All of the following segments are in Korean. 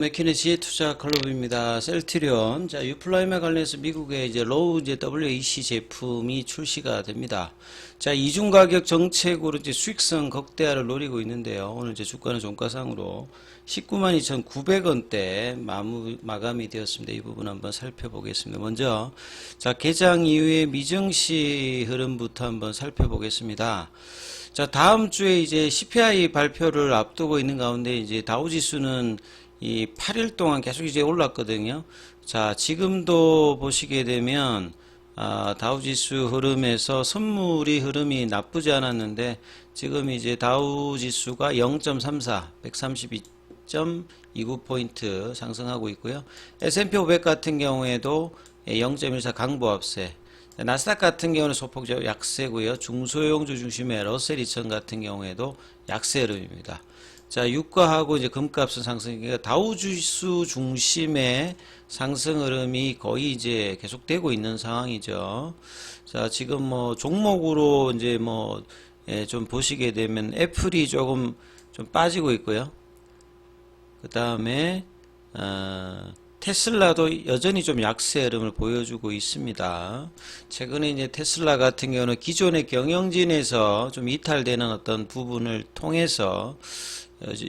맥키네시의 투자 클럽입니다. 셀트리온. 자, 유플라임에 관련해서 미국의 이제 로우 이제 WAC 제품이 출시가 됩니다. 자, 이중 가격 정책으로 이제 수익성 극대화를 노리고 있는데요. 오늘 이제 주가는 종가상으로 192,900원대 마감이 되었습니다. 이 부분 한번 살펴보겠습니다. 먼저, 자, 개장 이후의 미증시 흐름부터 한번 살펴보겠습니다. 자, 다음 주에 이제 CPI 발표를 앞두고 있는 가운데 이제 다우지수는 이 8일 동안 계속 이제 올랐거든요. 자, 지금도 보시게 되면 다우지수 흐름에서 선물이 흐름이 나쁘지 않았는데 지금 이제 다우지수가 0.34, 132.29포인트 상승하고 있고요. S&P 500 같은 경우에도 0.14 강보합세. 나스닥 같은 경우는 소폭 약세고요. 중소형주 중심의 러셀 2000 같은 경우에도 약세 흐름입니다. 자, 유가하고 이제 금값은 상승이니까 다우지수 중심의 상승 흐름이 거의 이제 계속되고 있는 상황이죠. 자, 지금 뭐 종목으로 이제 뭐 좀 보시게 되면 애플이 조금 좀 빠지고 있고요. 그 다음에 테슬라도 여전히 좀 약세 흐름을 보여주고 있습니다. 최근에 이제 테슬라 같은 경우는 기존의 경영진에서 좀 이탈되는 어떤 부분을 통해서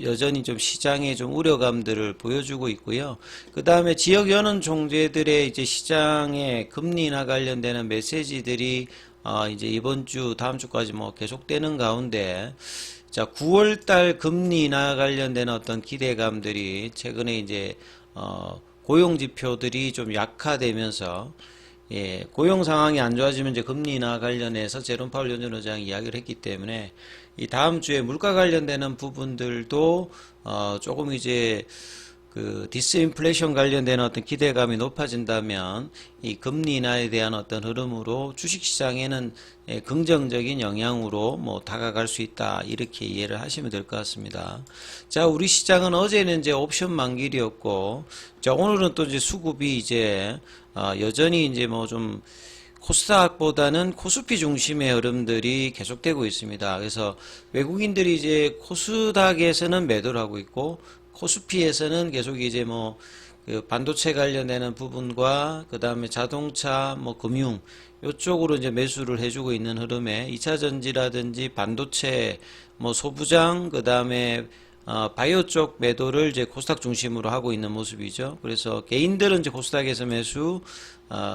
여전히 좀 시장에 좀 우려감들을 보여주고 있고요. 그 다음에 지역 연은 총재들의 이제 시장의 금리나 관련되는 메시지들이 이제 이번 주, 다음 주까지 뭐 계속되는 가운데, 자, 9월달 금리나 관련되는 어떤 기대감들이 최근에 이제 고용 지표들이 좀 약화되면서 고용 상황이 안 좋아지면 이제 금리나 관련해서 제롬 파월 연준 의장이 이야기를 했기 때문에 이 다음 주에 물가 관련되는 부분들도 조금 이제 그 디스인플레이션 관련되는 어떤 기대감이 높아진다면 이 금리 인하에 대한 어떤 흐름으로 주식시장에는 긍정적인 영향으로 뭐 다가갈 수 있다, 이렇게 이해를 하시면 될 것 같습니다. 자, 우리 시장은 어제는 이제 옵션 만길이었고, 자, 오늘은 또 이제 수급이 이제 여전히 이제 뭐 좀 코스닥보다는 코스피 중심의 흐름들이 계속되고 있습니다. 그래서 외국인들이 이제 코스닥에서는 매도를 하고 있고 코스피에서는 계속 이제 뭐 그 반도체 관련되는 부분과 그 다음에 자동차, 뭐 금융 요쪽으로 이제 매수를 해주고 있는 흐름에 2차 전지라든지 반도체, 뭐 소부장, 그 다음에 바이오 쪽 매도를 이제 코스닥 중심으로 하고 있는 모습이죠. 그래서 개인들은 이제 코스닥에서 매수,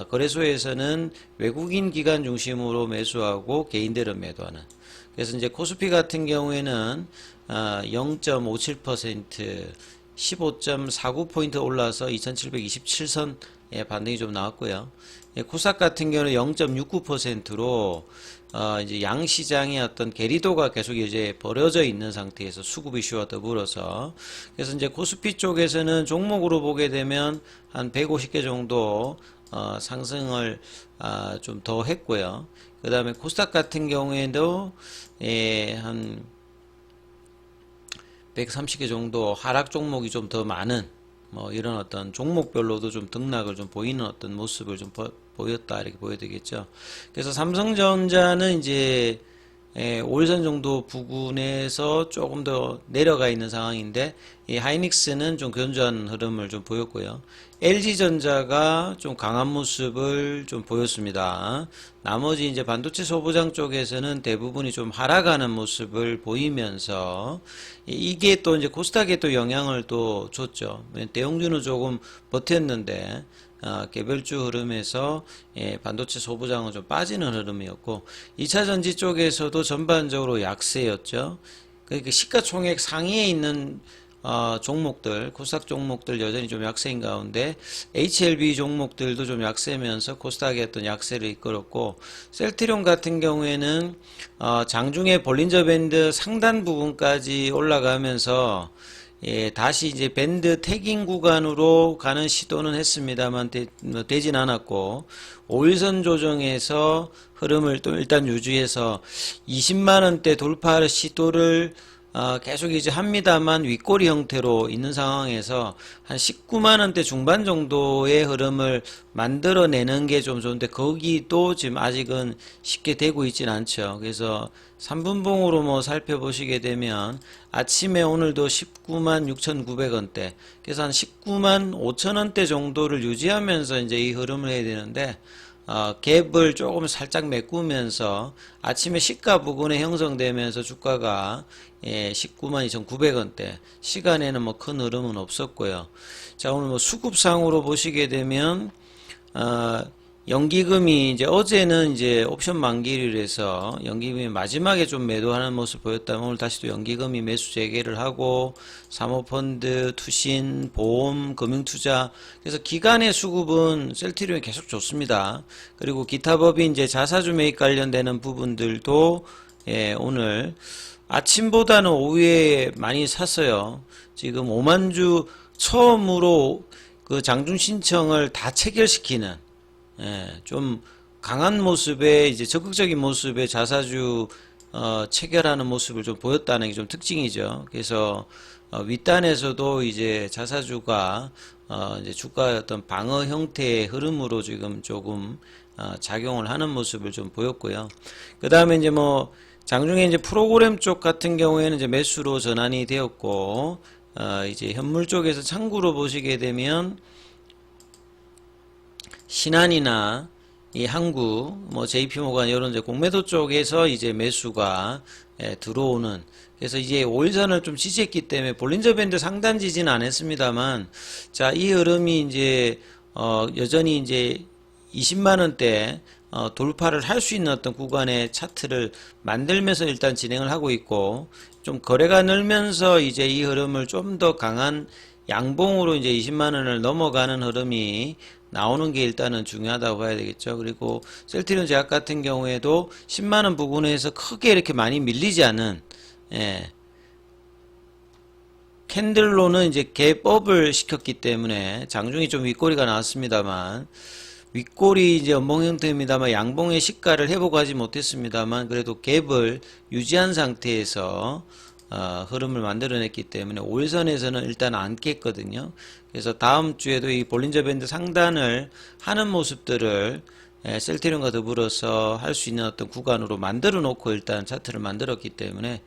거래소에서는 외국인 기관 중심으로 매수하고 개인들은 매도하는. 그래서 이제 코스피 같은 경우에는 0.57%, 15.49포인트 올라서 2727선의 반등이 좀 나왔고요. 코스닥 같은 경우는 0.69%로 이제 양시장의 어떤 괴리도가 계속 이제 벌어져 있는 상태에서 수급 이슈와 더불어서, 그래서 이제 코스피 쪽에서는 종목으로 보게 되면 한 150개 정도 상승을 좀 더 했고요. 그 다음에 코스닥 같은 경우에도 한 130개 정도 하락 종목이 좀 더 많은 뭐 이런 어떤 종목별로도 좀 등락을 좀 보이는 어떤 모습을 좀 보였다, 이렇게 보여야 되겠죠. 그래서 삼성전자는 이제 5일선 정도 부근에서 조금 더 내려가 있는 상황인데, 이 하이닉스는 좀 견조한 흐름을 좀 보였고요. LG전자가 좀 강한 모습을 좀 보였습니다. 나머지 이제 반도체 소부장 쪽에서는 대부분이 좀 하락하는 모습을 보이면서 이게 또 이제 코스닥에 또 영향을 또 줬죠. 대형주는 조금 버텼는데 개별주 흐름에서 반도체 소부장은 좀 빠지는 흐름이었고, 2차 전지 쪽에서도 전반적으로 약세였죠. 그러니까 시가총액 상위에 있는 종목들, 코스닥 종목들 여전히 좀 약세인 가운데 HLB 종목들도 좀 약세면서 코스닥의 어떤 약세를 이끌었고, 셀트리온 같은 경우에는 장중에 볼린저 밴드 상단 부분까지 올라가면서 다시 이제 밴드 태깅 구간으로 가는 시도는 했습니다만 되진 않았고, 5일선 조정에서 흐름을 또 일단 유지해서 20만원대 돌파 시도를 계속 이제 합니다만 윗꼬리 형태로 있는 상황에서 한 19만 원대 중반 정도의 흐름을 만들어내는 게 좀 좋은데 거기도 지금 아직은 쉽게 되고 있진 않죠. 그래서 3분봉으로 뭐 살펴보시게 되면 아침에 오늘도 19만 6,900원대, 그래서 한 19만 5천원대 정도를 유지하면서 이제 이 흐름을 해야 되는데 갭을 조금 살짝 메꾸면서 아침에 시가 부근에 형성되면서 주가가 19만 2,900원대, 시간에는 뭐 큰 흐름은 없었고요. 자, 오늘 뭐 수급상으로 보시게 되면 연기금이 이제 어제는 이제 옵션 만기일에서 연기금이 마지막에 좀 매도하는 모습 보였다면 오늘 다시 또 연기금이 매수 재개를 하고 사모펀드, 투신, 보험, 금융투자, 그래서 기간의 수급은 셀트리온이 계속 좋습니다. 그리고 기타 법인 이제 자사주 매입 관련되는 부분들도 오늘 아침보다는 오후에 많이 샀어요. 지금 5만 주 처음으로 그 장중 신청을 다 체결시키는 좀 강한 모습의 이제 적극적인 모습의 자사주 체결하는 모습을 좀 보였다는 게 좀 특징이죠. 그래서 윗단에서도 이제 자사주가 이제 주가의 어떤 방어 형태의 흐름으로 지금 조금 작용을 하는 모습을 좀 보였고요. 그 다음에 이제 뭐 장중에 이제 프로그램 쪽 같은 경우에는 이제 매수로 전환이 되었고, 이제 현물 쪽에서 창구로 보시게 되면 신한이나 이 항구, 뭐 JP모간 이런 이제 공매도 쪽에서 이제 매수가 들어오는, 그래서 이제 5일선을 좀 지지했기 때문에 볼린저 밴드 상단 지지는 안 했습니다만, 자, 이 흐름이 이제 여전히 이제 20만 원대 돌파를 할 수 있는 어떤 구간의 차트를 만들면서 일단 진행을 하고 있고, 좀 거래가 늘면서 이제 이 흐름을 좀 더 강한 양봉으로 이제 20만 원을 넘어가는 흐름이 나오는 게 일단은 중요하다고 봐야 되겠죠. 그리고 셀트리온 제약 같은 경우에도 10만 원 부근에서 크게 이렇게 많이 밀리지 않은, 캔들로는 이제 갭업을 시켰기 때문에 장중에 좀 윗꼬리가 나왔습니다만, 윗꼬리 이제 연봉 형태입니다만 양봉의 시가를 회복하지 못했습니다만 그래도 갭을 유지한 상태에서 흐름을 만들어냈기 때문에 5일선에서는 일단 안 깼거든요. 그래서 다음 주에도 이 볼린저 밴드 상단을 하는 모습들을 셀트리온과 더불어서 할 수 있는 어떤 구간으로 만들어 놓고 일단 차트를 만들었기 때문에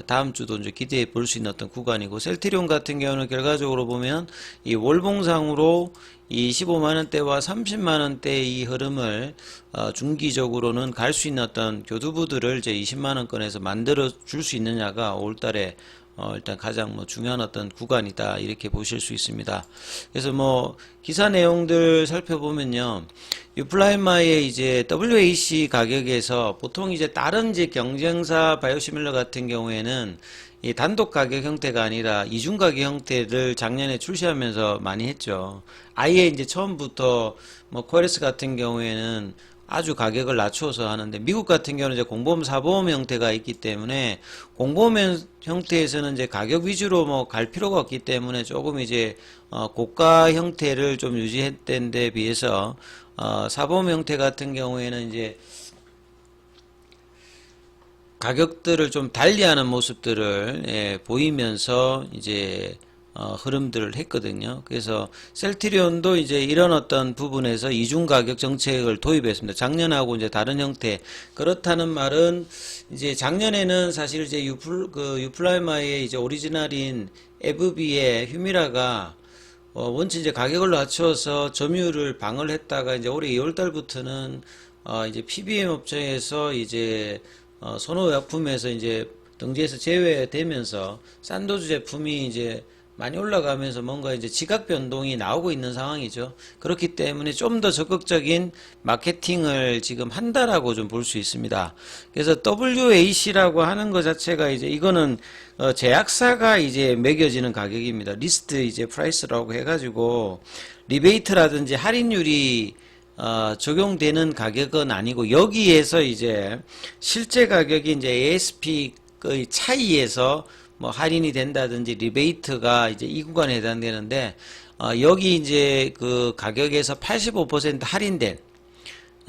다음 주도 이제 기대해 볼 수 있는 어떤 구간이고, 셀트리온 같은 경우는 결과적으로 보면 이 월봉상으로 이 15만원대와 30만원대의 이 흐름을 중기적으로는 갈 수 있는 어떤 교두부들을 이제 20만원권에서 만들어 줄 수 있느냐가 5월달에 일단 가장 뭐 중요한 어떤 구간이다, 이렇게 보실 수 있습니다. 그래서 뭐 기사 내용들 살펴보면요, 유플라이마의 이제 WAC 가격에서 보통 이제 다른 이제 경쟁사 바이오시밀러 같은 경우에는 이 단독 가격 형태가 아니라 이중 가격 형태를 작년에 출시하면서 많이 했죠. 아예 이제 처음부터 뭐 코에레스 같은 경우에는 아주 가격을 낮춰서 하는데, 미국 같은 경우는 이제 공보험 사보험 형태가 있기 때문에 공보험 형태에서는 이제 가격 위주로 뭐 갈 필요가 없기 때문에 조금 이제 고가 형태를 좀 유지했던 데 비해서 사보험 형태 같은 경우에는 이제 가격들을 좀 달리하는 모습들을 보이면서 이제 흐름들을 했거든요. 그래서 셀트리온도 이제 이런 어떤 부분에서 이중 가격 정책을 도입했습니다. 작년하고 이제 다른 형태. 그렇다는 말은 이제 작년에는 사실 이제 유플라이마의 이제 오리지널인 에브비의 휴미라가 원체 이제 가격을 낮춰서 점유율을 방어를 했다가 이제 올해 2월 달부터는 이제 PBM 업체에서 이제 선호약품에서 이제 등재에서 제외되면서 싼도즈 제품이 이제 많이 올라가면서 뭔가 이제 지각 변동이 나오고 있는 상황이죠. 그렇기 때문에 좀 더 적극적인 마케팅을 지금 한다라고 좀 볼 수 있습니다. 그래서 WAC라고 하는 것 자체가 이제 이거는 제약사가 이제 매겨지는 가격입니다. 리스트 이제 프라이스라고 해가지고 리베이트라든지 할인율이 적용되는 가격은 아니고, 여기에서 이제 실제 가격이 이제 ASP의 차이에서 뭐 할인이 된다든지 리베이트가 이제 이 구간에 해당되는데, 여기 이제 그 가격에서 85% 할인된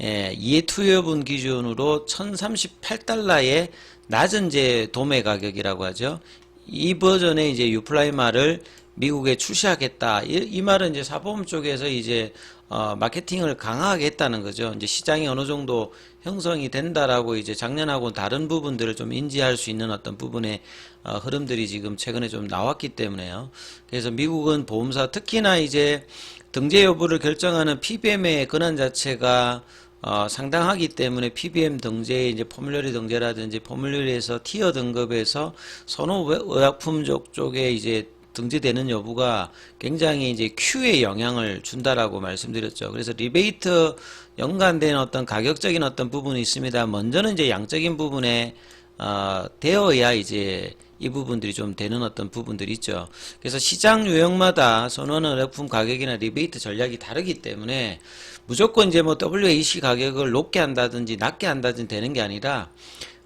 이해 투여분 기준으로 1038달러에 낮은 이제 도매 가격이라고 하죠. 이 버전의 이제 유플라이마를 미국에 출시하겠다. 이 말은 이제 사보험 쪽에서 이제 마케팅을 강하게 했다는 거죠. 이제 시장이 어느 정도 형성이 된다라고 이제 작년하고 다른 부분들을 좀 인지할 수 있는 어떤 부분의 흐름들이 지금 최근에 좀 나왔기 때문에요. 그래서 미국은 보험사 특히나 이제 등재 여부를 결정하는 PBM의 권한 자체가 상당하기 때문에 PBM 등재의 이제 포뮬러리 등재라든지 포뮬러리에서 티어 등급에서 선호 의약품 쪽에 이제 등재되는 여부가 굉장히 이제 Q에 영향을 준다라고 말씀드렸죠. 그래서 리베이트 연관된 어떤 가격적인 어떤 부분이 있습니다. 먼저는 이제 양적인 부분에 되어야 이제 이 부분들이 좀 되는 어떤 부분들이 있죠. 그래서 시장 유형마다 선호하는 의약품 가격이나 리베이트 전략이 다르기 때문에 무조건 이제 뭐 WAC 가격을 높게 한다든지 낮게 한다든지 되는 게 아니라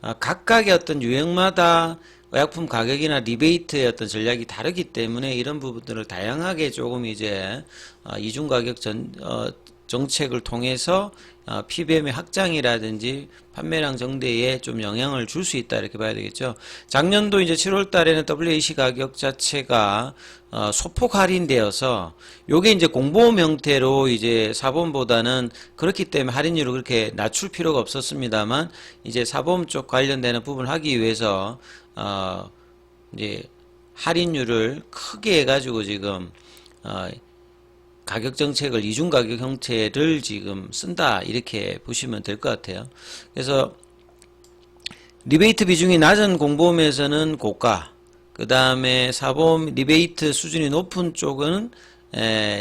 각각의 어떤 유형마다 의약품 가격이나 리베이트의 어떤 전략이 다르기 때문에 이런 부분들을 다양하게 조금 이제 이중 가격 정책을 통해서 PBM의 확장이라든지 판매량 정대에 좀 영향을 줄 수 있다 이렇게 봐야 되겠죠. 작년도 이제 7월 달에는 WAC 가격 자체가 소폭 할인되어서 요게 이제 공보험 형태로 이제 사보험보다는 그렇기 때문에 할인율을 그렇게 낮출 필요가 없었습니다만 이제 사보험 쪽 관련되는 부분을 하기 위해서 이제 할인율을 크게 해가지고 지금 가격 정책을 이중 가격 형태를 지금 쓴다 이렇게 보시면 될 것 같아요. 그래서 리베이트 비중이 낮은 공보험에서는 고가, 그 다음에 사보험 리베이트 수준이 높은 쪽은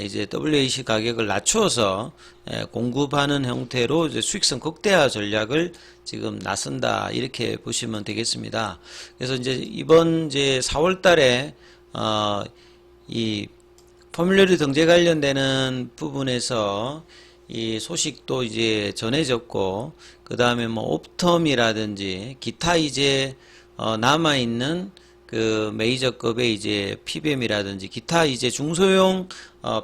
이제 WAC 가격을 낮추어서 공급하는 형태로 이제 수익성 극대화 전략을 지금 나선다 이렇게 보시면 되겠습니다. 그래서 이제 이번 이제 4월 달에 이 포뮬러리 등재 관련되는 부분에서 이 소식도 이제 전해졌고, 그 다음에 뭐 옵텀이라든지 기타 이제 남아있는 그 메이저급의 이제 PBM이라든지 기타 이제 중소형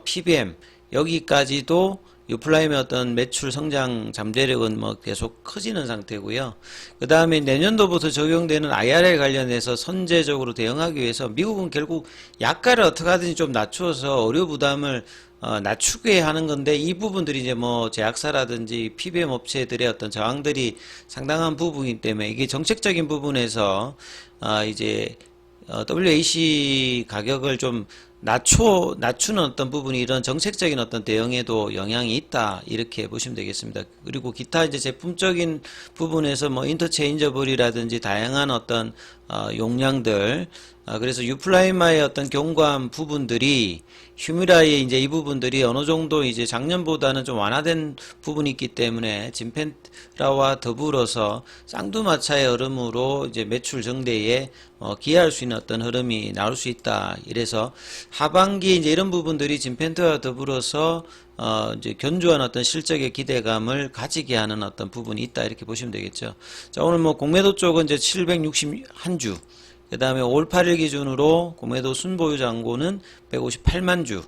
PBM 여기까지도 유플라임의 어떤 매출 성장 잠재력은 뭐 계속 커지는 상태고요. 그 다음에 내년도부터 적용되는 IRA 관련해서 선제적으로 대응하기 위해서 미국은 결국 약가를 어떻게 하든지 좀 낮추어서 의료 부담을 낮추게 하는 건데 이 부분들이 이제 뭐 제약사라든지 PBM 업체들의 어떤 저항들이 상당한 부분이기 때문에 이게 정책적인 부분에서 이제 WAC 가격을 좀 낮추는 어떤 부분이 이런 정책적인 어떤 대응에도 영향이 있다 이렇게 보시면 되겠습니다. 그리고 기타 이제 제품적인 부분에서 뭐 인터체인저블이라든지 다양한 어떤 용량들 그래서 유플라이마의 어떤 경과한 부분들이 휴미라의 이제 이 부분들이 어느 정도 이제 작년보다는 좀 완화된 부분이 있기 때문에 진펜라와 더불어서 쌍두마차의 흐름으로 이제 매출 정대에 기여할 수 있는 어떤 흐름이 나올 수 있다. 이래서 하반기 이제 이런 부분들이 진펜트와 더불어서 이제 견조한 어떤 실적의 기대감을 가지게 하는 어떤 부분이 있다. 이렇게 보시면 되겠죠. 자, 오늘 뭐 공매도 쪽은 이제 761주. 그 다음에 5월 8일 기준으로 공매도 순보유 잔고는 158만 주.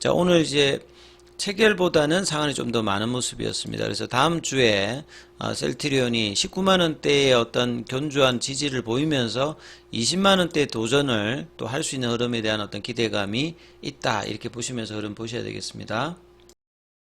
자, 오늘 이제 체결보다는 상한이 좀 더 많은 모습이었습니다. 그래서 다음 주에 셀트리온이 19만원대의 어떤 견조한 지지를 보이면서 20만원대 도전을 또 할 수 있는 흐름에 대한 어떤 기대감이 있다. 이렇게 보시면서 흐름 보셔야 되겠습니다.